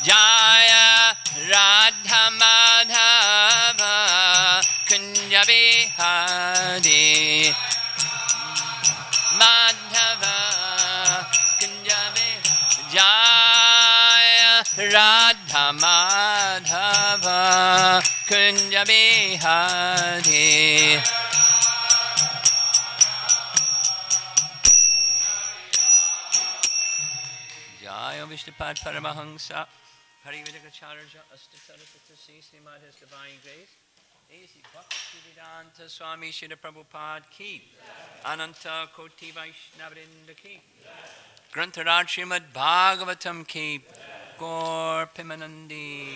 Jaya Radha Madhava Kunja Bihari Madhava Kunja Bihari Jaya Radha Madhava Kunja Bihari Jaya Vishnupad Paramahansa Parividakacharya Astatarasatasi Srimad His Divine Grace A.C. Bhaktivedanta Swami Srila Prabhupada Ki Ananta Koti Vaishnavrinda Ki Grantharaj Srimad Bhagavatam Ki Gaur Pimanandi.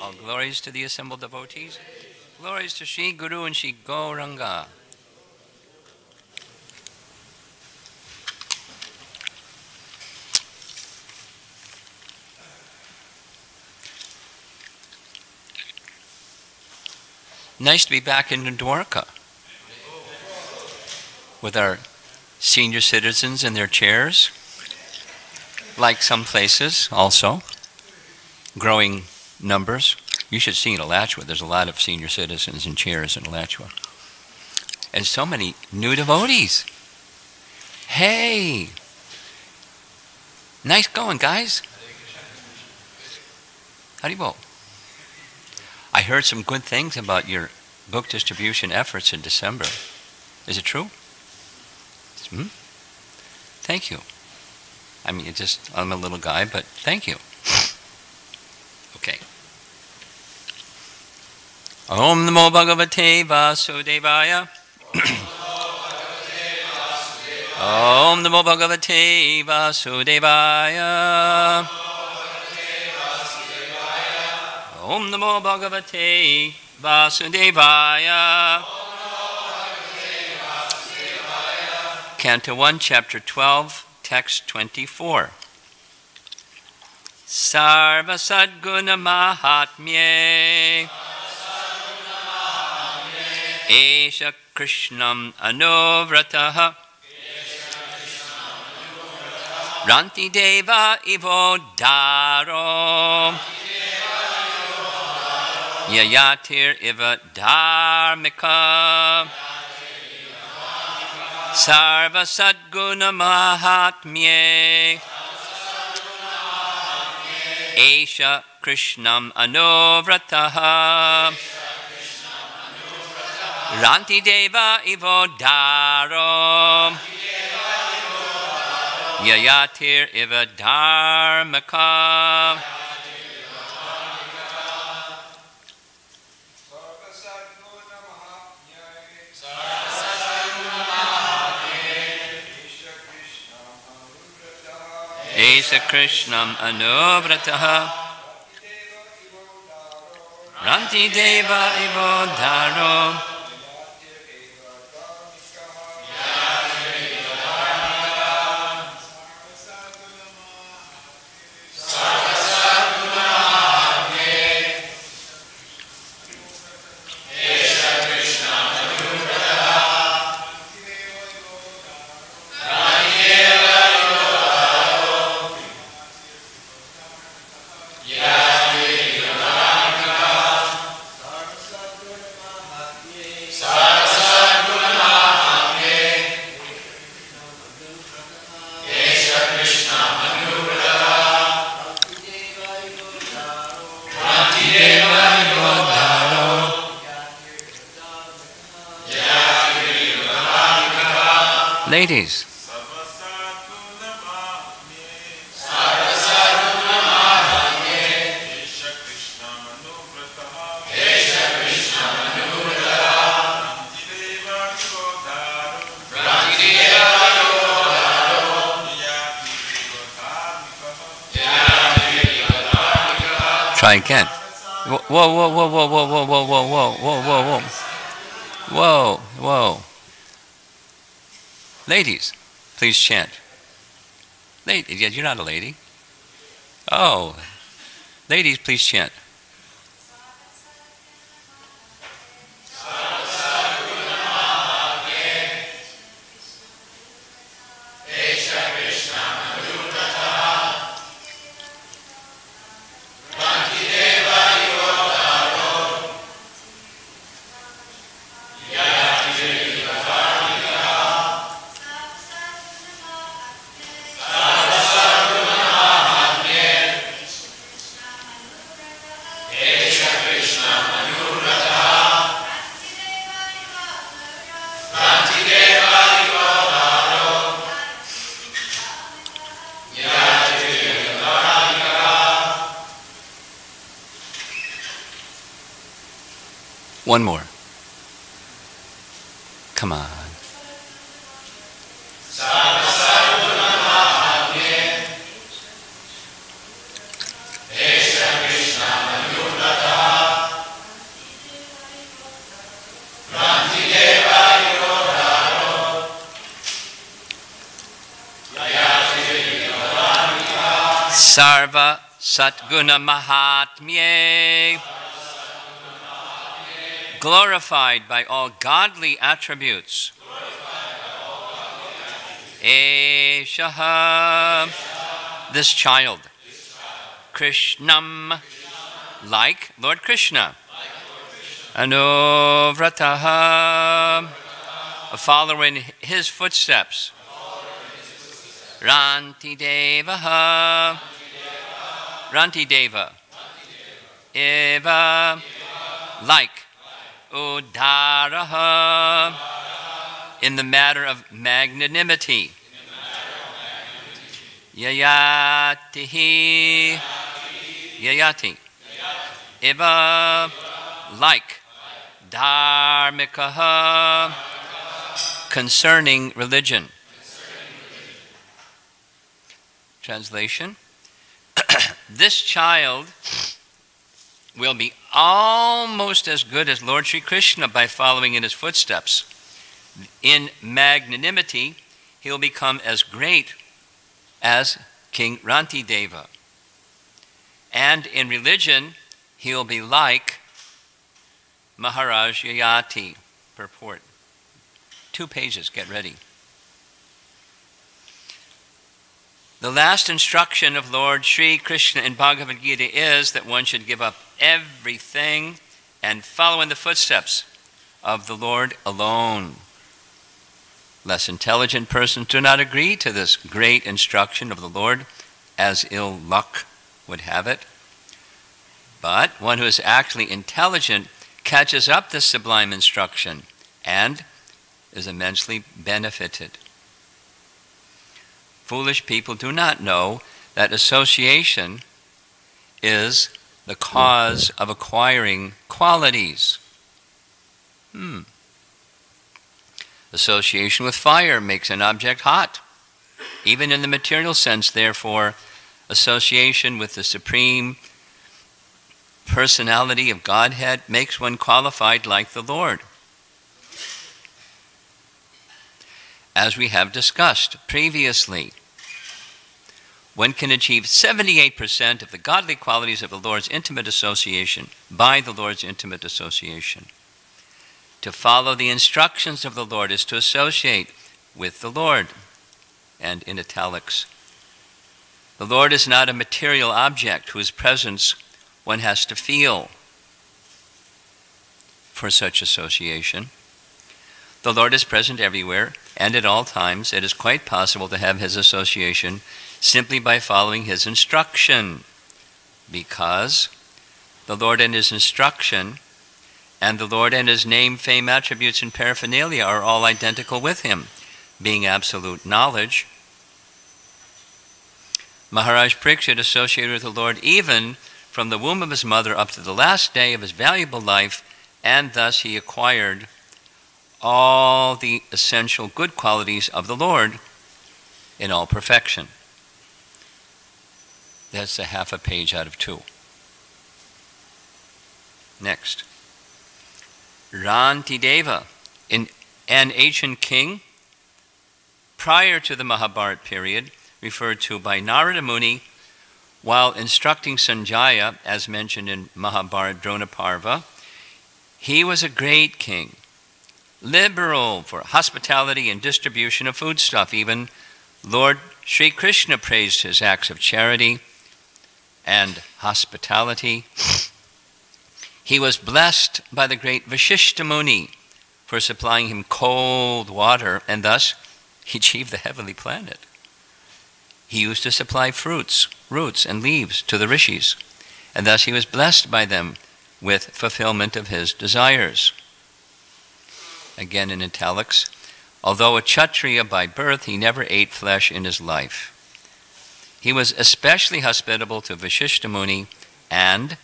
All glories to the assembled devotees. Glories to Shri Guru and Shri Gauranga. Nice to be back in Dwarka with our senior citizens in their chairs, like some places also, growing numbers. You should see in Alachua, there's a lot of senior citizens in chairs in Alachua. And so many new devotees. Hey! Nice going, guys. Haribol. I heard some good things about your book distribution efforts in December. Is it true? Thank you. I mean, I'm a little guy, but thank you. Okay. Om Namo Bhagavate Vasudevaya. Om Namo Bhagavate Vasudevaya. Om Namo Bhagavate Vasudevaya. Canto 1, Chapter 12, Text 24. Sarva Sadguna Mahatmye Esha Krishnam Anuvrataha Ranti Deva Ivo Daro Yayatir Iva Dharmika Sarva Sadguna Mahatmye Esha Krishnam Anuvrataha Ranti Deva Ivo Daro Yayatir Iva Dharmaka Esha Krishnam Anuvrataha Ranti Deva Ivo Daro Ladies. Try again. Whoa, whoa, whoa, whoa, whoa, whoa, whoa, whoa, whoa, whoa, whoa, whoa. Whoa, whoa. Ladies, please chant. Ladies, you're not a lady. Oh. Ladies, please chant. One more. Come on. Sarva Satguna Mahatmye, glorified by all godly attributes. Eshaha, this child. Krishnam, like Lord Krishna. Anuvrataha, following his footsteps. Rantidevaha, Rantideva, Eva, like Udaraha, in the matter of magnanimity. Yayatihi, Yayati, Eva, like Dharmikaha, concerning religion. Translation: this child will be almost as good as Lord Sri Krishna by following in his footsteps. In magnanimity, he'll become as great as King Rantideva. And in religion, he'll be like Maharaj Yayati. Purport. 2 pages, get ready. The last instruction of Lord Sri Krishna in Bhagavad Gita is that one should give up everything and follow in the footsteps of the Lord alone. Less intelligent persons do not agree to this great instruction of the Lord, as ill luck would have it. But one who is actually intelligent catches up this sublime instruction and is immensely benefited. Foolish people do not know that association is the cause of acquiring qualities. Association with fire makes an object hot. Even in the material sense, therefore, association with the Supreme Personality of Godhead makes one qualified like the Lord. As we have discussed previously, one can achieve 78% of the godly qualities of the Lord's intimate association by the Lord's intimate association. To follow the instructions of the Lord is to associate with the Lord. And in italics, the Lord is not a material object whose presence one has to feel for such association. The Lord is present everywhere, and at all times it is quite possible to have his association simply by following his instruction, because the Lord and his instruction and the Lord and his name, fame, attributes, and paraphernalia are all identical with him, being absolute knowledge. Maharaj Parikshit associated with the Lord even from the womb of his mother up to the last day of his valuable life, and thus he acquired all the essential good qualities of the Lord in all perfection. That's a half a page out of 2. Next. Rantideva, an ancient king prior to the Mahabharata period, referred to by Narada Muni while instructing Sanjaya, as mentioned in Mahabharata Drona Parva. He was a great king, liberal for hospitality and distribution of foodstuff. Even Lord Sri Krishna praised his acts of charity and hospitality. He was blessed by the great Vashishta Muni for supplying him cold water, and thus he achieved the heavenly planet. He used to supply fruits, roots, and leaves to the rishis, and thus he was blessed by them with fulfillment of his desires. Again in italics, although a Kshatriya by birth, he never ate flesh in his life. He was especially hospitable to Vashishta Muni, and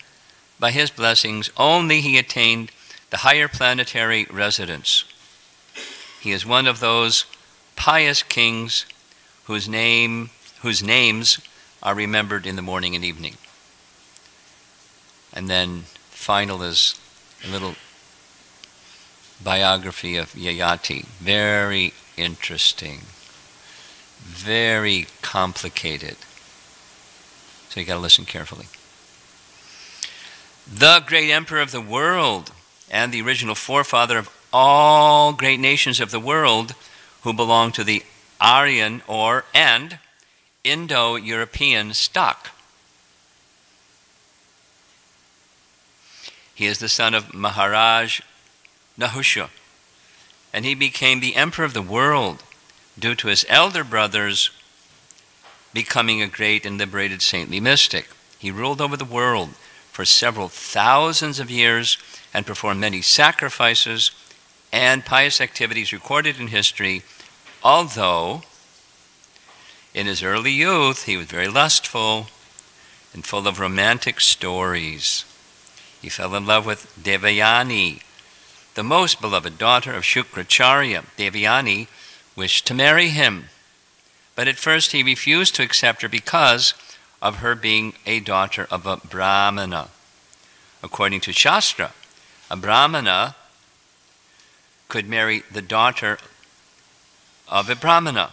by his blessings only he attained the higher planetary residents. He is one of those pious kings whose names are remembered in the morning and evening. And then final is a little biography of Yayati. Very interesting, very complicated. So you got to listen carefully. The great emperor of the world and the original forefather of all great nations of the world who belong to the Aryan and Indo-European stock. He is the son of Maharaj Nahusha, and he became the emperor of the world due to his elder brothers becoming a great and liberated saintly mystic. He ruled over the world for several thousands of years and performed many sacrifices and pious activities recorded in history, although in his early youth he was very lustful and full of romantic stories. He fell in love with Devayani, the most beloved daughter of Shukracharya. Devayani wished to marry him, but at first he refused to accept her because of her being a daughter of a Brahmana. According to Shastra, a Brahmana could marry the daughter of a Brahmana.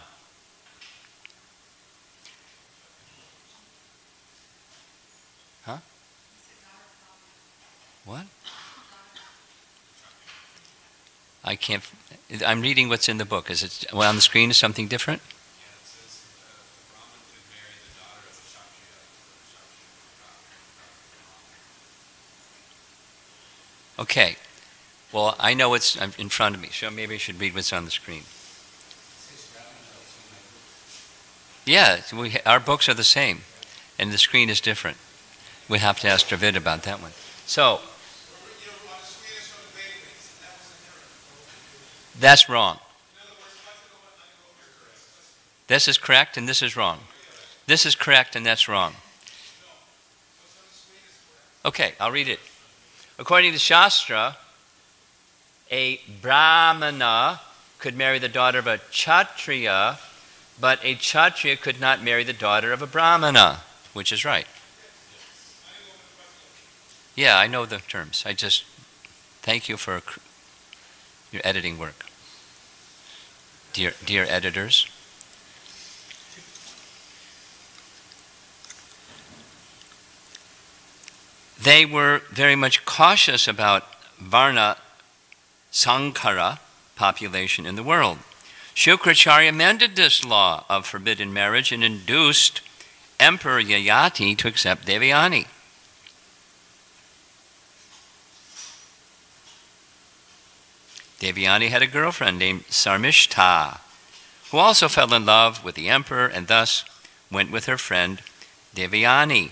Huh? What? I can't. I'm reading what's in the book. Is it well, on the screen? Is something different? Yeah, it says the Brahmin could marry the daughter of a Kshatriya. Okay. Well, I know it's in front of me, so maybe I should read what's on the screen. Yeah, our books are the same, and the screen is different. We have to ask Dravid about that one. So, that's wrong. This is correct, and this is wrong. This is correct, and that's wrong. Okay, I'll read it. According to Shastra, a Brahmana could marry the daughter of a Kshatriya, but a Kshatriya could not marry the daughter of a Brahmana, which is right. Yeah, I know the terms. I just thank you for your editing work. Dear editors. They were very much cautious about Varna Sankara population in the world. Shukracharya amended this law of forbidden marriage and induced Emperor Yayati to accept Devayani. Devayani had a girlfriend named Sarmishta, who also fell in love with the emperor and thus went with her friend Devayani.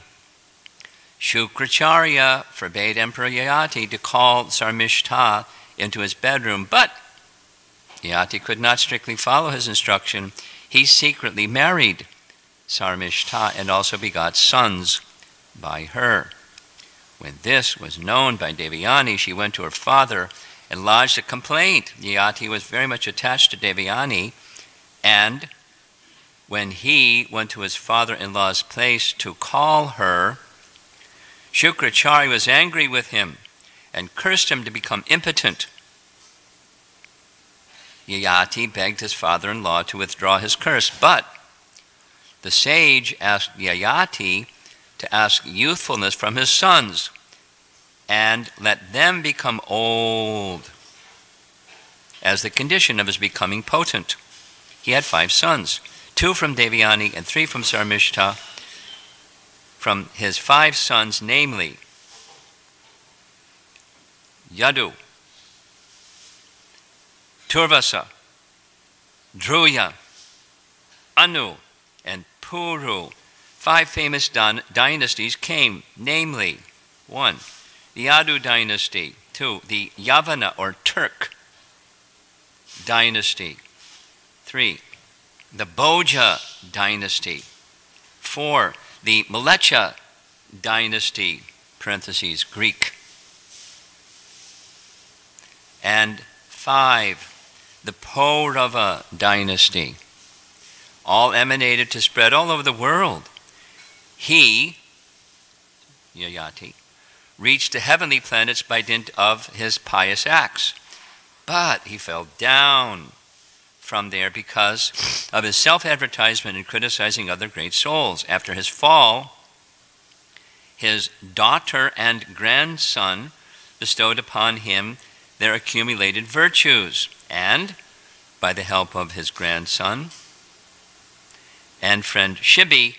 Shukracharya forbade Emperor Yayati to call Sarmishta into his bedroom, but Yayati could not strictly follow his instruction. He secretly married Sarmishta and also begot sons by her. When this was known by Devayani, she went to her father and lodged a complaint. Yayati was very much attached to Devayani, and when he went to his father-in-law's place to call her, Shukracharya was angry with him and cursed him to become impotent. Yayati begged his father-in-law to withdraw his curse, but the sage asked Yayati to ask youthfulness from his sons and let them become old as the condition of his becoming potent. He had 5 sons, 2 from Devayani and 3 from Sarmishta. From his 5 sons, namely Yadu, Turvasa, Dhruya, Anu, and Puru. 5 famous dynasties came, namely 1. The Yadu dynasty, 2. The Yavana or Turk dynasty, 3. The Bhoja dynasty, 4. The Mlecha dynasty, parentheses, Greek. And 5, the Paurava dynasty, all emanated to spread all over the world. He, Yayati, reached the heavenly planets by dint of his pious acts. But he fell down from there because of his self-advertisement and criticizing other great souls. After his fall, his daughter and grandson bestowed upon him their accumulated virtues, and by the help of his grandson and friend Shibi,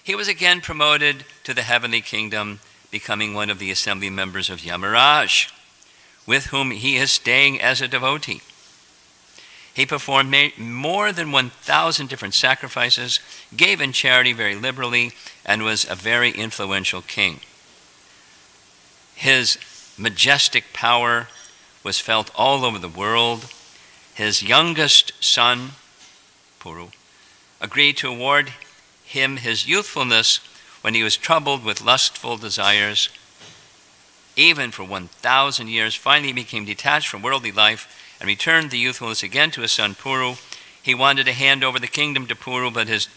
he was again promoted to the heavenly kingdom, becoming one of the assembly members of Yamaraj, with whom he is staying as a devotee. He performed more than 1,000 different sacrifices, gave in charity very liberally, and was a very influential king. His majestic power was felt all over the world. His youngest son, Puru, agreed to award him his youthfulness when he was troubled with lustful desires. Even for 1,000 years, finally he became detached from worldly life and returned the youthfulness again to his son Puru. He wanted to hand over the kingdom to Puru, but his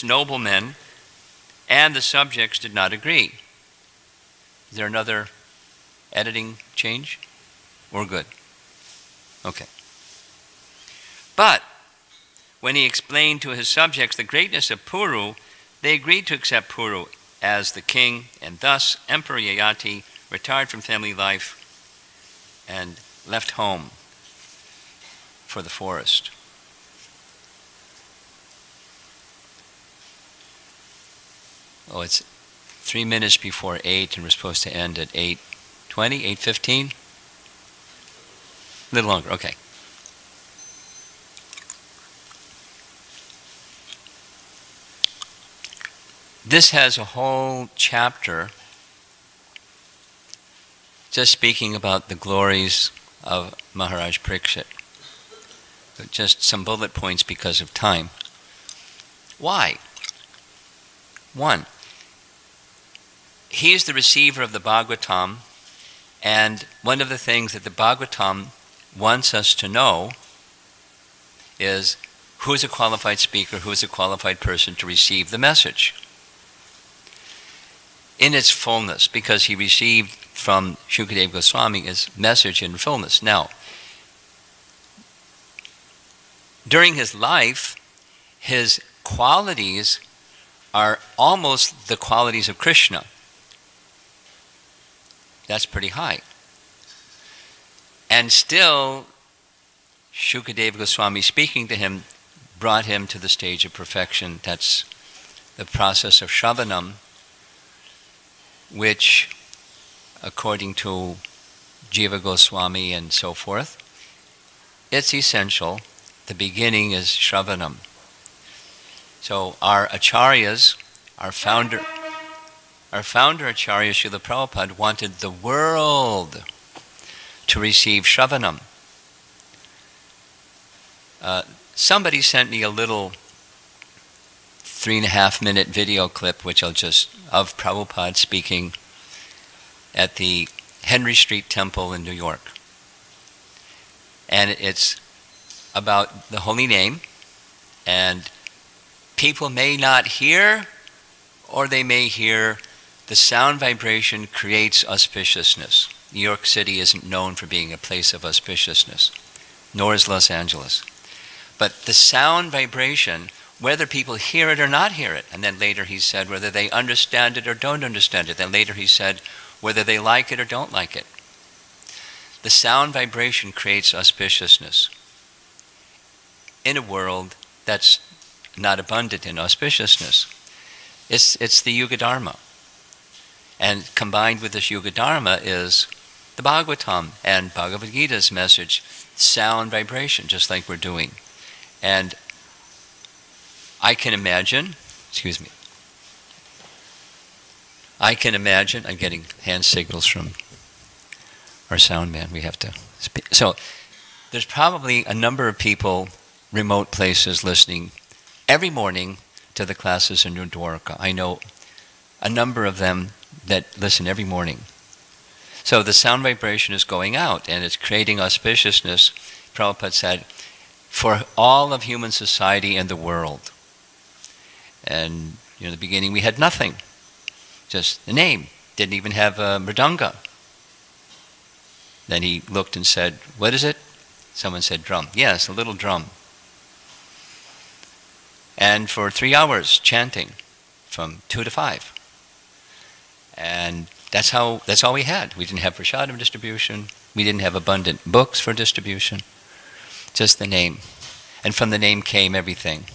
noblemen and the subjects did not agree. Is there another editing change? We're good. Okay. But when he explained to his subjects the greatness of Puru, they agreed to accept Puru as the king, and thus Emperor Yayati retired from family life and left home for the forest. Oh, it's 3 minutes before 8, and we're supposed to end at 8:20, 8:15? A little longer, okay. This has a whole chapter just speaking about the glories of Maharaj Parikshit. But just some bullet points because of time. Why? 1, he is the receiver of the Bhagavatam, and one of the things that the Bhagavatam wants us to know is who is a qualified speaker, who is a qualified person to receive the message in its fullness, because he received from Shukadeva Goswami his message in fullness. Now, during his life, his qualities are almost the qualities of Krishna. That's pretty high. And still, Shukadeva Goswami speaking to him brought him to the stage of perfection. That's the process of Shravanam, which, according to Jiva Goswami and so forth, it's essential. The beginning is Shravanam. So our acharyas, our founder Acharya Srila Prabhupada wanted the world to receive Shravanam. Somebody sent me a little 3.5-minute video clip, which of Prabhupada speaking at the Henry Street Temple in New York. And it's about the holy name, and people may not hear, or they may hear. The sound vibration creates auspiciousness. New York City isn't known for being a place of auspiciousness, nor is Los Angeles. But the sound vibration, whether people hear it or not hear it, and then later he said whether they understand it or don't understand it, then later he said whether they like it or don't like it. The sound vibration creates auspiciousness in a world that's not abundant in auspiciousness. It's the Yuga Dharma. And combined with this Yuga Dharma is the Bhagavatam and Bhagavad Gita's message, sound vibration, just like we're doing. And I can imagine, I'm getting hand signals from our sound man, we have to speak. So there's probably a number of people, remote places, listening every morning to the classes in New Dwarka. I know a number of them that listen every morning. So the sound vibration is going out, and it's creating auspiciousness, Prabhupada said, for all of human society and the world. And in the beginning we had nothing, just the name. Didn't even have a mridanga. Then he looked and said, "What is it?" Someone said, "Drum." Yes, a little drum. And for 3 hours chanting, from 2 to 5. And that's all we had. We didn't have prasadam distribution. We didn't have abundant books for distribution. Just the name. And from the name came everything.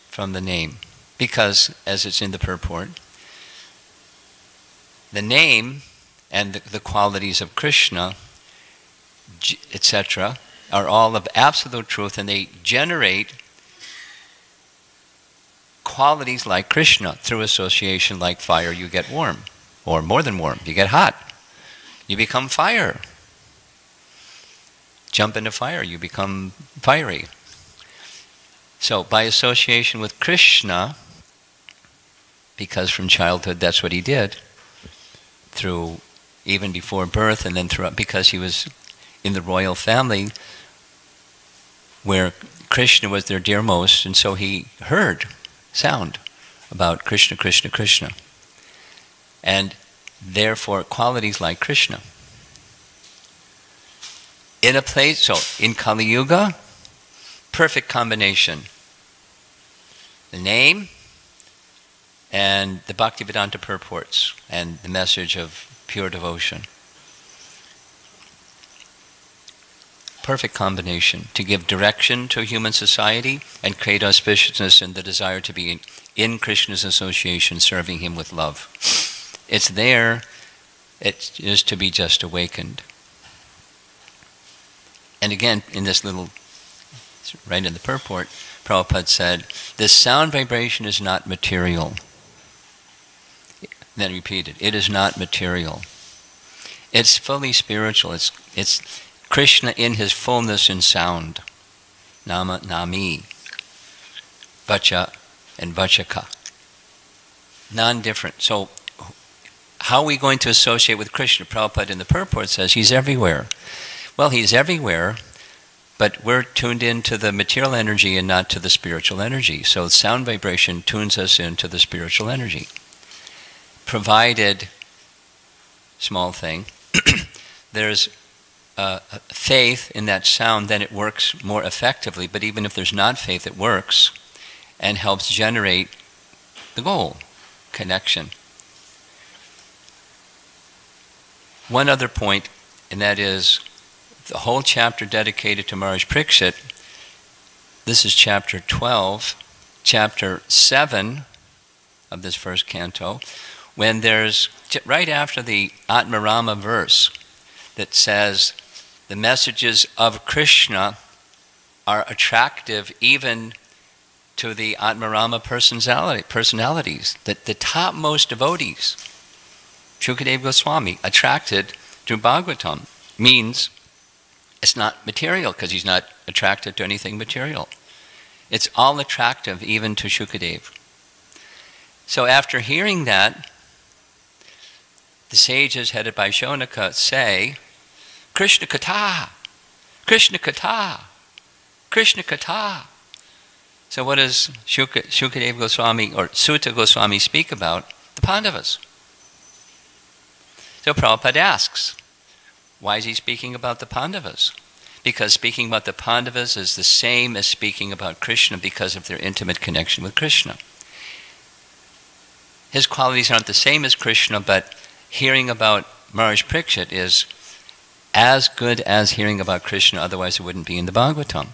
From the name. Because, as it's in the purport, the name and the qualities of Krishna, etc., are all of absolute truth, and they generate qualities like Krishna. Through association, like fire, you get warm, or more than warm, you get hot. You become fire. Jump into fire, you become fiery. So by association with Krishna, because from childhood that's what he did, through even before birth and then throughout, because he was in the royal family where Krishna was their dearmost, and so he heard sound about Krishna, Krishna, Krishna. And therefore qualities like Krishna. In a place, so in Kali Yuga, perfect combination. The name and the Bhaktivedanta purports and the message of pure devotion. Perfect combination to give direction to human society and create auspiciousness and the desire to be in Krishna's association, serving him with love. It's there, it is to be just awakened. And again, in this little, right in the purport, Prabhupada said, this sound vibration is not material. Then repeated, it is not material. It's fully spiritual. It's Krishna in his fullness in sound. Nama, Nami, Vacha, and Vachaka. Non-different. So, how are we going to associate with Krishna? Prabhupada in the purport says he's everywhere. Well, he's everywhere, but we're tuned into the material energy and not to the spiritual energy. So sound vibration tunes us into the spiritual energy. Provided, small thing, there's faith in that sound, then it works more effectively. But even if there's not faith, it works and helps generate the goal, connection. One other point, and that is the whole chapter dedicated to Maharaj Pariksit. This is chapter 12, chapter 7 of this first canto, when there's, right after the Atmarama verse that says, the messages of Krishna are attractive even to the Atmarama personalities, that the topmost devotees, Shukadeva Goswami, attracted to Bhagavatam, means it's not material, because he's not attracted to anything material. It's all attractive even to Shukadeva. So after hearing that, the sages headed by Shonaka say, Krishna Katha, Krishna Katha, Krishna Katha. So what does Shukadeva Goswami or Sutta Goswami speak about? The Pandavas. So Prabhupada asks, why is he speaking about the Pandavas? Because speaking about the Pandavas is the same as speaking about Krishna because of their intimate connection with Krishna. His qualities aren't the same as Krishna, but hearing about Maharaj Pariksit is as good as hearing about Krishna, otherwise it wouldn't be in the Bhagavatam.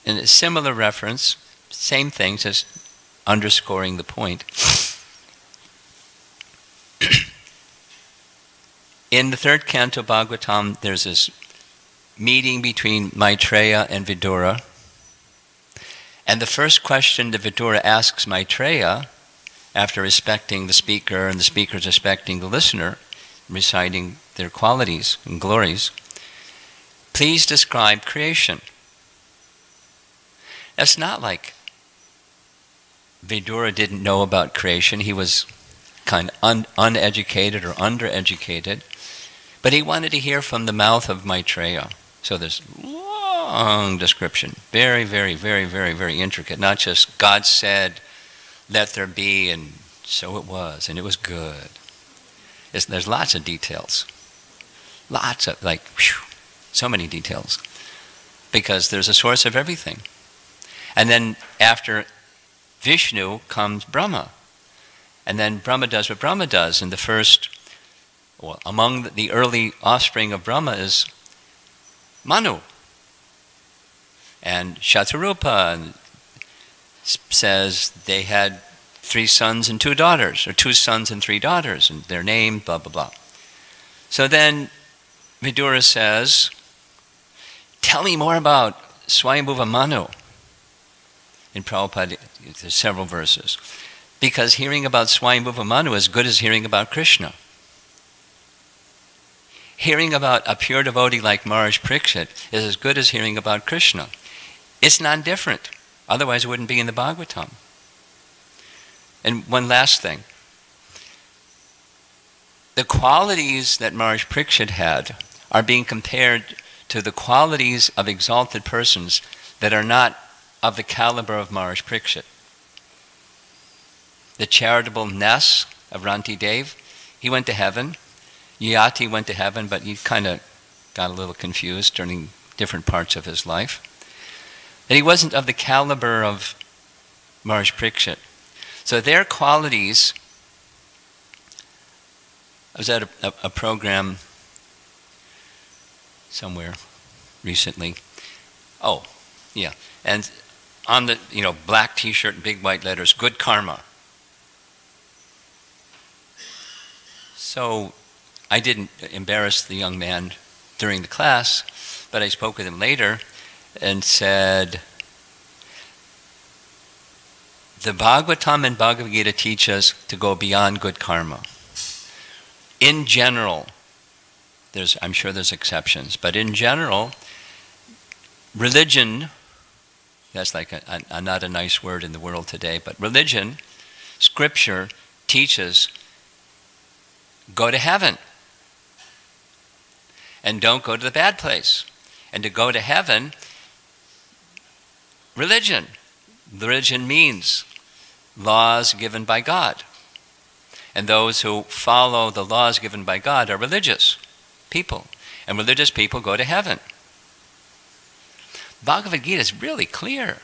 In a similar reference, same thing, just underscoring the point. In the third canto Bhagavatam, there's this meeting between Maitreya and Vidura. And the first question that Vidura asks Maitreya, after respecting the speaker and the speaker's respecting the listener, reciting their qualities and glories, please describe creation. That's not like Vidura didn't know about creation. He was kind of uneducated or undereducated. But he wanted to hear from the mouth of Maitreya. So this long description, very, very, very, very, very intricate. Not just God said, let there be, and so it was, and it was good. There's lots of details. Lots of, like, whew, so many details. Because there's a source of everything. And then after Vishnu comes Brahma. And then Brahma does what Brahma does. And the first, well, among the early offspring of Brahma is Manu. And Shatarupa says they had 3 sons and 2 daughters, or 2 sons and 3 daughters, and their name, blah, blah, blah. So then Vidura says, tell me more about Swayambhuva Manu. In Prabhupada, there's several verses. Because hearing about Swayambhuva Manu is as good as hearing about Krishna. Hearing about a pure devotee like Maharaj Pariksit is as good as hearing about Krishna. It's not different. Otherwise it wouldn't be in the Bhagavatam. And one last thing. The qualities that Maharaj Pariksit had are being compared to the qualities of exalted persons that are not of the caliber of Maharaj Pariksit. The charitableness of Ranti Dev, he went to heaven. Yati went to heaven, but he kind of got a little confused during different parts of his life. And he wasn't of the caliber of Maharaj Pariksit. So their qualities, I was at a program somewhere recently. Oh, yeah. And on the, black t-shirt and big white letters, good karma. So I didn't embarrass the young man during the class, but I spoke with him later and said, the Bhagavatam and Bhagavad Gita teach us to go beyond good karma. In general, I'm sure there's exceptions, but in general, religion, that's like not a nice word in the world today, but religion, scripture teaches, go to heaven. And don't go to the bad place. And to go to heaven, religion. Religion means laws given by God. And those who follow the laws given by God are religious people. And religious people go to heaven. Bhagavad Gita is really clear.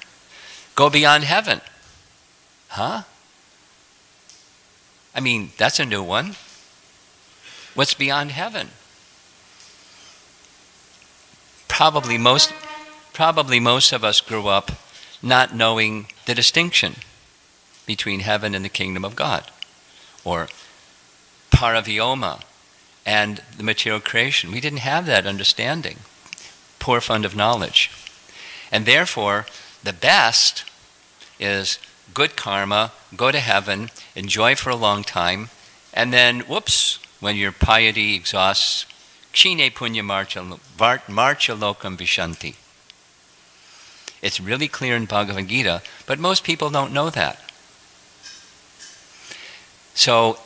Go beyond heaven. Huh? I mean, that's a new one. What's beyond heaven? Probably most of us grew up not knowing the distinction between heaven and the kingdom of God, or Paravyoma and the material creation. We didn't have that understanding. Poor fund of knowledge. And therefore, the best is good karma, go to heaven, enjoy for a long time, and then, whoops, when your piety exhausts, Kshine punya marcha lokam vishanti. It's really clear in Bhagavad Gita, but most people don't know that. So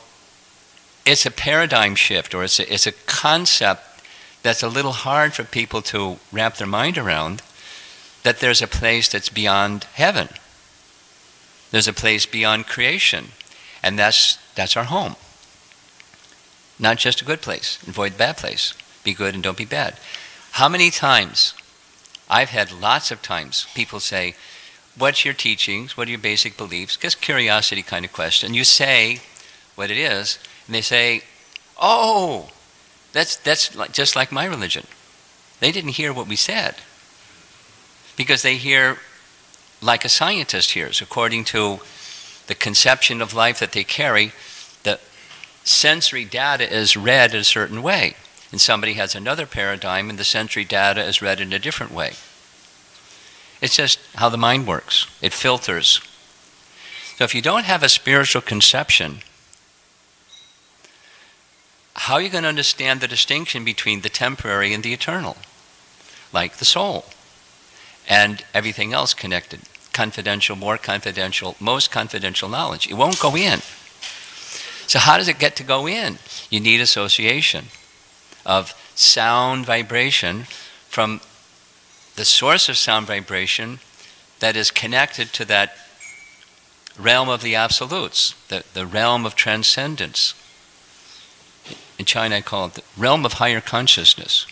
it's a paradigm shift, or it's a concept that's a little hard for people to wrap their mind around, that there's a place that's beyond heaven. There's a place beyond creation, and that's our home. Not just a good place. Avoid the bad place. Be good and don't be bad. How many times, I've had lots of times, people say, what's your teachings? What are your basic beliefs? Just curiosity kind of question. You say what it is, and they say, oh, that's just like my religion. They didn't hear what we said. Because they hear like a scientist hears, according to the conception of life that they carry. The sensory data is read a certain way, and somebody has another paradigm, and the sensory data is read in a different way. It's just how the mind works. It filters. So if you don't have a spiritual conception, how are you going to understand the distinction between the temporary and the eternal? Like the soul and everything else connected. Confidential, more confidential, most confidential knowledge. It won't go in. So how does it get to go in? You need association of sound vibration from the source of sound vibration that is connected to that realm of the absolutes, the realm of transcendence. In China I call it the realm of higher consciousness,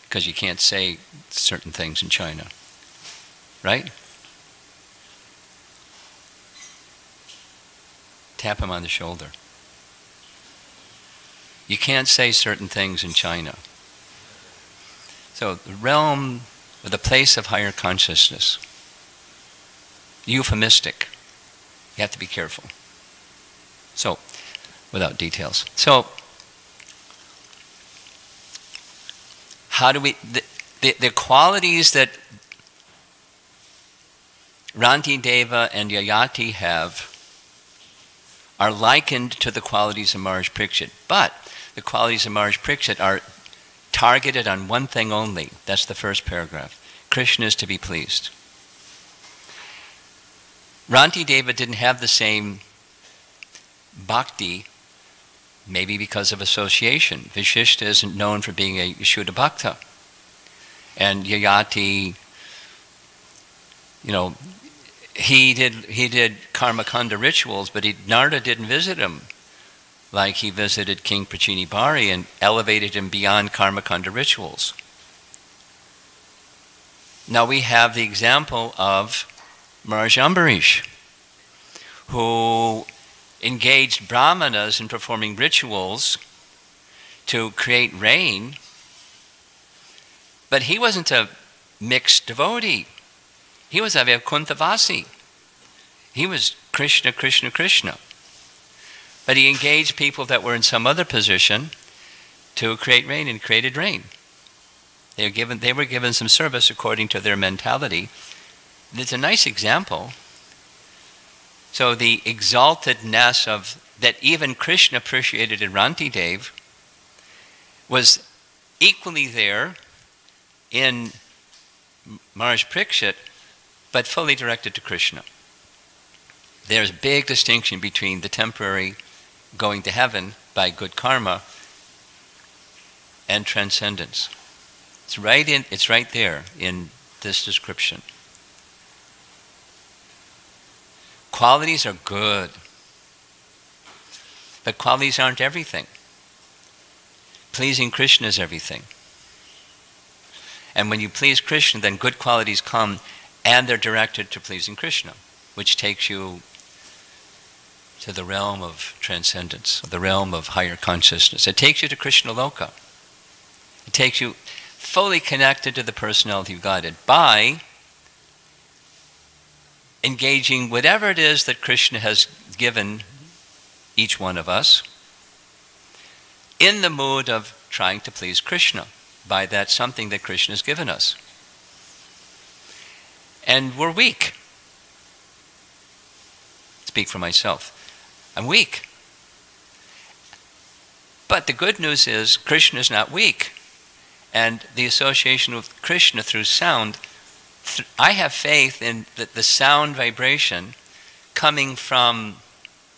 because you can't say certain things in China, right? Tap him on the shoulder. You can't say certain things in China. So the realm, or the place of higher consciousness, euphemistic. You have to be careful. So, without details. So, how do we, the qualities that Ranti Deva and Yayati have are likened to the qualities of Maharaj Parikshit. But the qualities of Maharaj Parikshit are targeted on one thing only. That's the first paragraph. Krishna is to be pleased. Ranti Deva didn't have the same bhakti, maybe because of association. Vishishta isn't known for being a Yashoda Bhakta. And Yayati, you know, he did Karmakanda rituals, but Narada didn't visit him like he visited King Prachini Bari and elevated him beyond Karmakanda rituals. Now we have the example of Maharaj Ambarish, who engaged brahmanas in performing rituals to create rain, but he wasn't a mixed devotee. He was a Vaikunthavasi. He was Krishna, Krishna, Krishna. But he engaged people that were in some other position to create rain, and created rain. They were given some service according to their mentality. It's a nice example. So the exaltedness of that even Krishna appreciated in Ranti Dev was equally there in Maharaj Parikshit, but fully directed to Krishna. There's a big distinction between the temporary going to heaven by good karma and transcendence. It's right there in this description. Qualities are good, but qualities aren't everything. Pleasing Krishna is everything. And when you please Krishna, then good qualities come, and they're directed to pleasing Krishna, which takes you to the realm of transcendence, the realm of higher consciousness. It takes you to Krishna Loka. It takes you fully connected to the personality of Godhead by engaging whatever it is that Krishna has given each one of us in the mood of trying to please Krishna by that something that Krishna has given us. And we're weak. Speak for myself. I'm weak. But the good news is Krishna is not weak. And the association with Krishna through sound, I have faith in the sound vibration coming from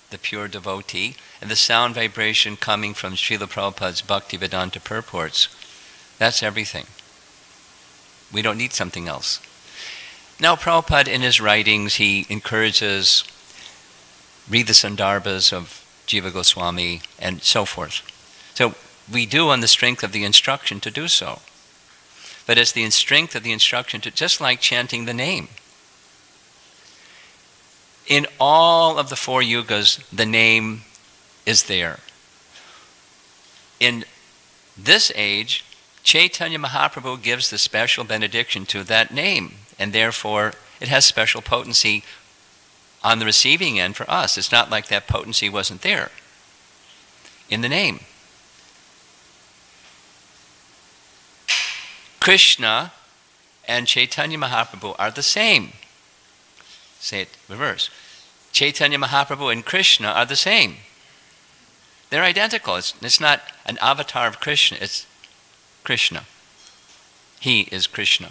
the pure devotee and the sound vibration coming from Srila Prabhupada's Bhaktivedanta purports. That's everything. We don't need something else. Now Prabhupada in his writings, he encourages read the Sandarbhas of Jiva Goswami and so forth. So we do on the strength of the instruction to do so. But it's the strength of the instruction to, just like chanting the name. In all of the four yugas, the name is there. In this age, Chaitanya Mahaprabhu gives the special benediction to that name, and therefore it has special potency on the receiving end for us. It's not like that potency wasn't there in the name. Krishna and Chaitanya Mahaprabhu are the same. Say it reverse. Chaitanya Mahaprabhu and Krishna are the same. They're identical. It's not an avatar of Krishna. It's Krishna. He is Krishna.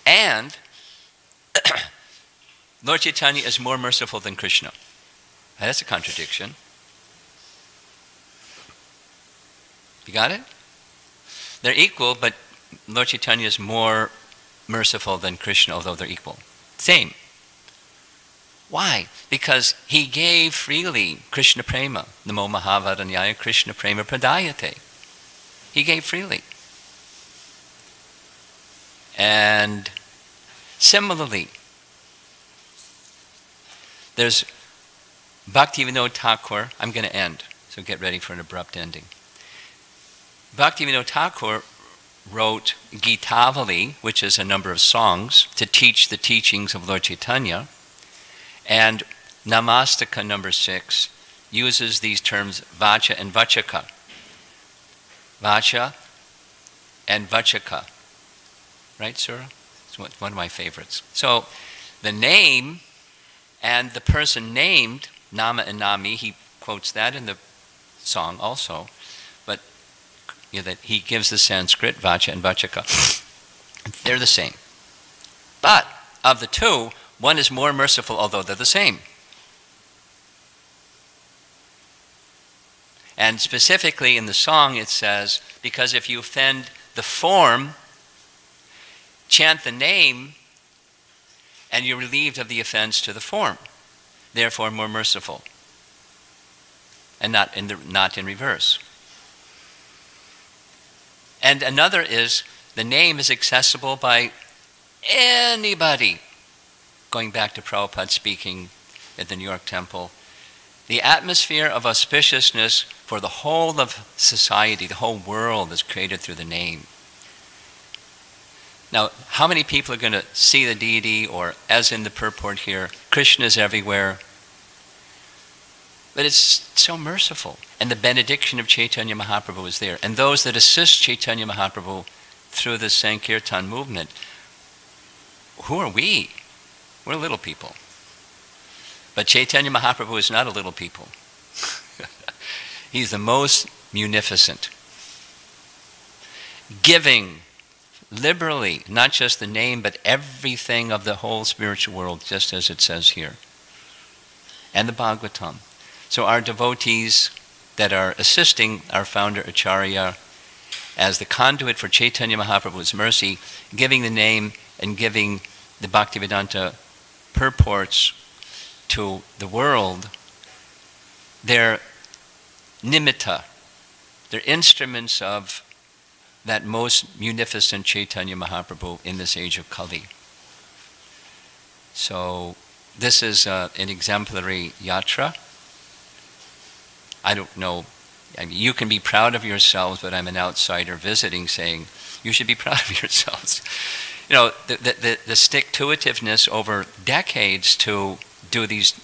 And Lord Chaitanya is more merciful than Krishna. That's a contradiction. You got it? They're equal, but Lord Chaitanya is more merciful than Krishna, although they're equal. Same. Why? Because he gave freely Krishna Prema. Namo Mahavadanyaya Krishna Prema Pradayate. He gave freely. And similarly, there's Bhaktivinoda Thakur. I'm going to end, so get ready for an abrupt ending. Bhaktivinoda Thakur wrote Gitavali, which is a number of songs, to teach the teachings of Lord Chaitanya. And Namastaka number 6 uses these terms Vacha and Vachaka. Vacha and Vachaka. Right, Sura? It's one of my favorites. So the name and the person named, Nama and Nami, he quotes that in the song also, but that he gives the Sanskrit, Vacha and Vachaka. They're the same. But of the two, one is more merciful, although they're the same. And specifically in the song it says, because if you offend the form, chant the name, and you're relieved of the offense to the form. Therefore more merciful. And not in reverse. And another is, the name is accessible by anybody. Going back to Prabhupada speaking at the New York Temple, the atmosphere of auspiciousness for the whole of society, the whole world, is created through the name. Now, how many people are going to see the deity, or as in the purport here, Krishna is everywhere? But it's so merciful. And the benediction of Chaitanya Mahaprabhu is there. And those that assist Chaitanya Mahaprabhu through the Sankirtan movement, who are we? We're little people. But Chaitanya Mahaprabhu is not a little people. He's the most munificent. Giving liberally, not just the name, but everything of the whole spiritual world, just as it says here. And the Bhagavatam. So our devotees that are assisting our founder Acharya as the conduit for Chaitanya Mahaprabhu's mercy, giving the name and giving the Bhaktivedanta purports to the world, they're nimitta, they're instruments of that most munificent Chaitanya Mahaprabhu in this age of Kali. So this is an exemplary yatra. I don't know, I mean, you can be proud of yourselves, but I'm an outsider visiting saying, you should be proud of yourselves. You know, the stick-to-itiveness over decades to do these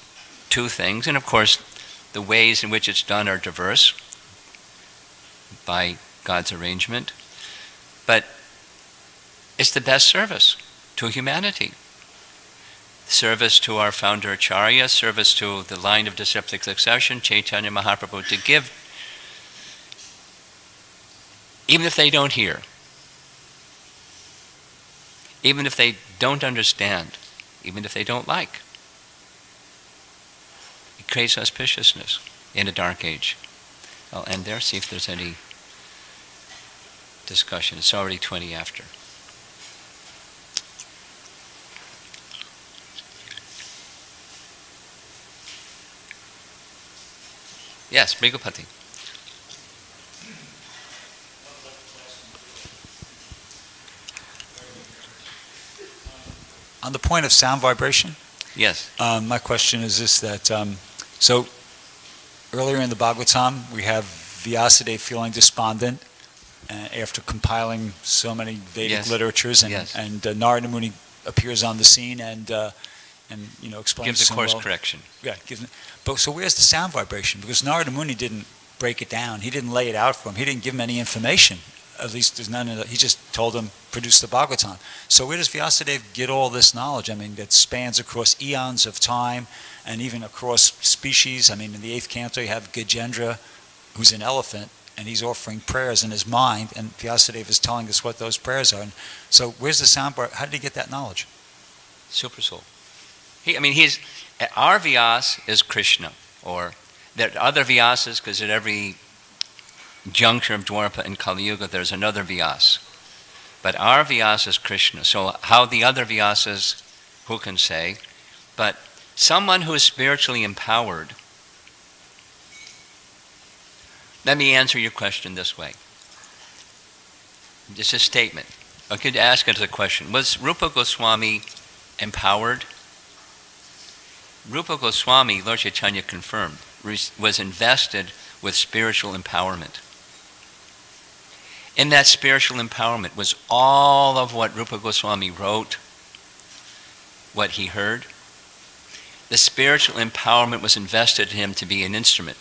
two things, and of course, the ways in which it's done are diverse by God's arrangement, but it's the best service to humanity. Service to our founder Acharya, service to the line of disciplic succession, Chaitanya Mahaprabhu, to give, even if they don't hear, even if they don't understand, even if they don't like. It creates auspiciousness in a dark age. I'll end there, see if there's any discussion. It's already 20 after. Yes, Brigupati. On the point of sound vibration, Yes. my question is this, that so earlier in the Bhagavatam we have Vyasadeva feeling despondent after compiling so many Vedic Yes. literatures, and, Yes. and Narada Muni appears on the scene and you know, explains Gives a to him, course well, correction. yeah, but so where's the sound vibration? Because Narada Muni didn't break it down. He didn't lay it out for him. He didn't give him any information. At least there's none of it. He just told him, produce the Bhagavatam. So where does Vyasadeva get all this knowledge? I mean, that spans across eons of time and even across species. I mean, in the 8th canto you have Gajendra, who's an elephant, and he's offering prayers in his mind, and Vyasadeva is telling us what those prayers are. And so where's the sound bar? How did he get that knowledge? Super soul. Our Vyas is Krishna. Or there are other Vyasas, because at every juncture of Dwapara and Kali Yuga, there's another Vyasa. But our Vyasa is Krishna. So how the other Vyasas, who can say? But someone who is spiritually empowered. Let me answer your question this way. It's a statement. I could ask it as a question. Was Rupa Goswami empowered? Rupa Goswami, Lord Chaitanya confirmed, was invested with spiritual empowerment. In that spiritual empowerment was all of what Rupa Goswami wrote, what he heard. The spiritual empowerment was invested in him to be an instrument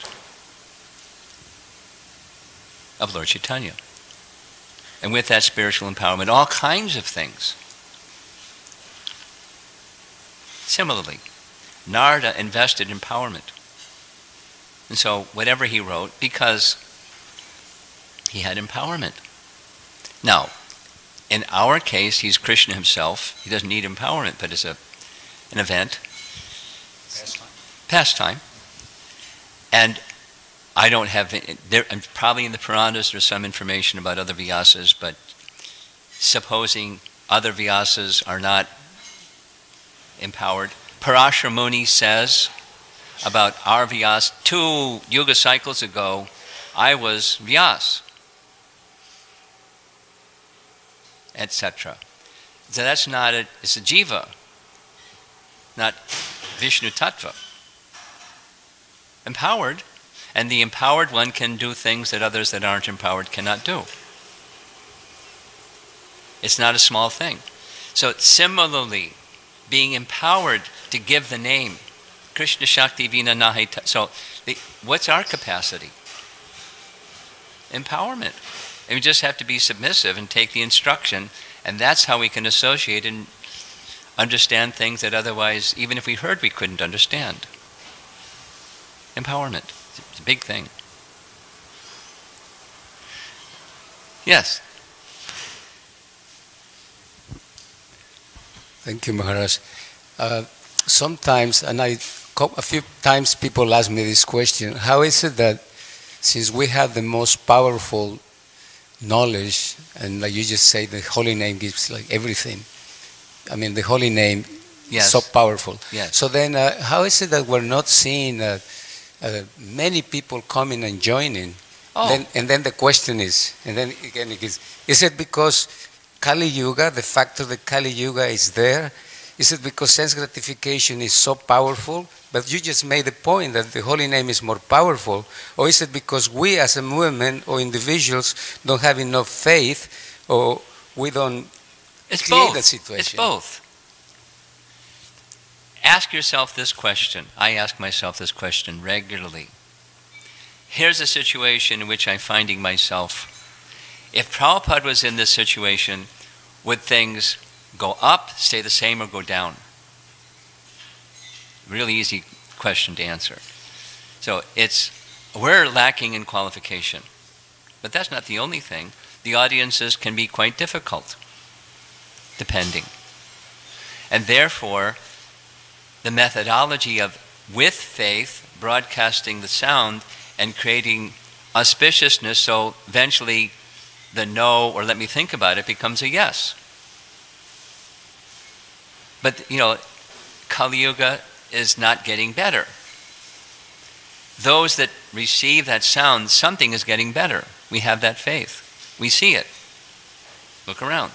of Lord Chaitanya. And with that spiritual empowerment, all kinds of things. Similarly, Narada invested in empowerment. And so whatever he wrote, because he had empowerment. Now, in our case, he's Krishna himself. He doesn't need empowerment, but it's an event. Pastime. And I don't have, probably in the Puranas there's some information about other Vyasas, but supposing other Vyasas are not empowered. Parashara Muni says about our Vyasa, 2 yuga cycles ago, I was Vyasa, etc. So that's not it's a jiva, not Vishnu Tattva. Empowered. And the empowered one can do things that others that aren't empowered cannot do. It's not a small thing. So similarly, being empowered to give the name, Krishna Shakti Vina Nahi. So what's our capacity? Empowerment. And we just have to be submissive and take the instruction, and that's how we can associate and understand things that otherwise, even if we heard, we couldn't understand. Empowerment. It's a big thing. Yes. Thank you, Maharaj. Sometimes, and a few times people ask me this question, how is it that since we have the most powerful knowledge, and like you just say, the holy name gives like everything. I mean, the holy name is so powerful. Yes. So then how is it that we're not seeing many people coming and joining? Oh. And then the question is, and then again it is it because Kali Yuga, the factor that Kali Yuga is there, is it because sense gratification is so powerful? But you just made the point that the holy name is more powerful. Or is it because we as a movement or individuals don't have enough faith, or we don't create that situation? It's both. Ask yourself this question. I ask myself this question regularly. Here's a situation in which I'm finding myself. If Prabhupada was in this situation, would things go up, stay the same, or go down? Really easy question to answer. So we're lacking in qualification. But that's not the only thing. The audiences can be quite difficult, depending. And therefore, the methodology of, with faith, broadcasting the sound and creating auspiciousness, so eventually the no, or let me think about it, becomes a yes. But, Kali Yuga is not getting better. Those that receive that sound, something is getting better. We have that faith. We see it. Look around.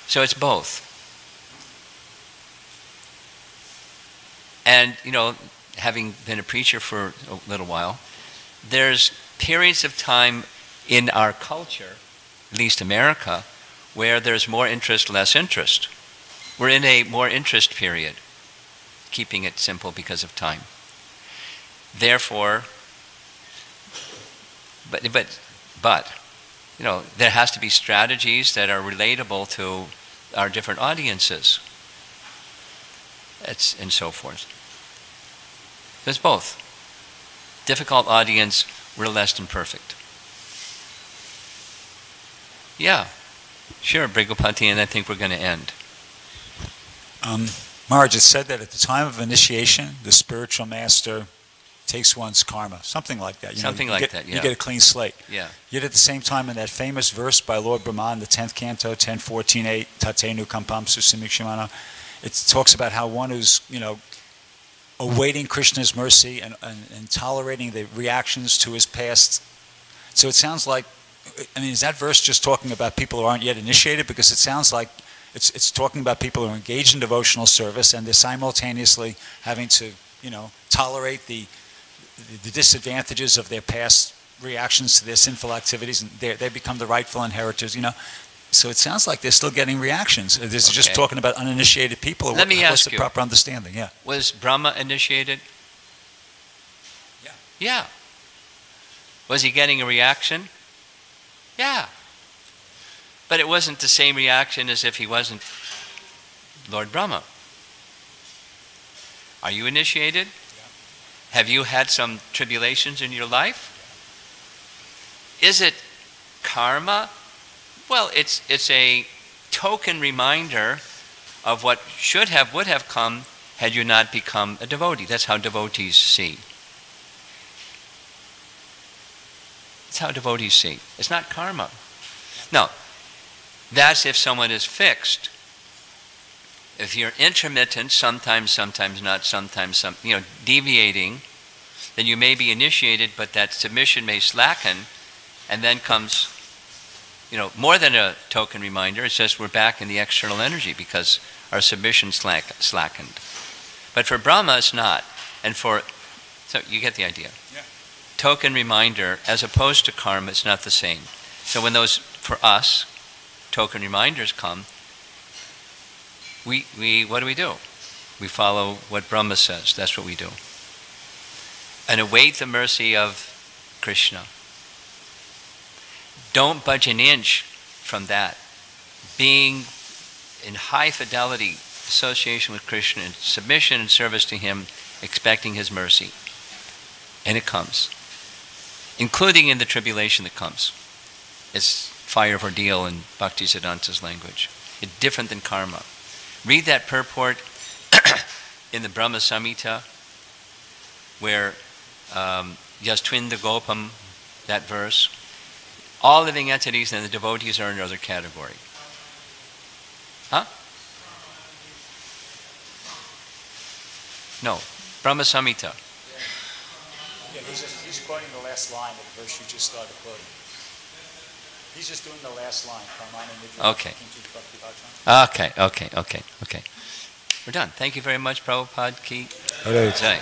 So it's both. And, having been a preacher for a little while, there's periods of time in our culture, at least America, where there's more interest, less interest. We're in a more interest period, keeping it simple because of time. Therefore, but there has to be strategies that are relatable to our different audiences, and so forth. There's both. Difficult audience, we're less than perfect. Yeah, sure, Brigopati, and I think we're going to end. Maharaj, it said that at the time of initiation, the spiritual master takes one's karma, something like that. Something like that, yeah. You get a clean slate. Yeah. Yet at the same time, in that famous verse by Lord Brahma in the 10th canto, 10.14.8, Tatenu Kampam Susimikshimana, it talks about how one who's, awaiting Krishna's mercy and tolerating the reactions to his past. So it sounds like, is that verse just talking about people who aren't yet initiated? Because it sounds like it's talking about people who are engaged in devotional service and they're simultaneously having to, tolerate the disadvantages of their past reactions to their sinful activities, and they become the rightful inheritors, So it sounds like they're still getting reactions. This is just talking about uninitiated people. Let me ask what's the you, proper understanding? Yeah. Was Brahma initiated? Yeah. Yeah. Was he getting a reaction? Yeah. But it wasn't the same reaction as if he wasn't Lord Brahma. Are you initiated? Yeah. Have you had some tribulations in your life? Yeah. Is it karma? Well, it's a token reminder of what would have come had you not become a devotee. That's how devotees see. That's how devotees see. It's not karma. No, that's if someone is fixed. If you're intermittent, sometimes not, sometimes deviating, then you may be initiated, but that submission may slacken, and then comes, more than a token reminder. It's just we're back in the external energy because our submission slackened. But for Brahma, it's not. And so you get the idea. Yeah. Token reminder, as opposed to karma, it's not the same. So when those, for us, token reminders come, we what do? We follow what Brahma says. That's what we do. And await the mercy of Krishna. Don't budge an inch from that. Being in high fidelity association with Krishna, in submission and service to Him, expecting His mercy. And it comes. Including in the tribulation that comes. It's fire of ordeal in Bhaktisiddhanta's language. It's different than karma. Read that purport in the Brahma Samhita, where Yastvinda Gopam, that verse, all living entities and the devotees are another category. Huh? No, Brahma Samhita. Yeah, he's quoting the last line of the verse you just started quoting. He's just doing the last line. Okay. Okay. We're done. Thank you very much, Prabhupada Ki Jai.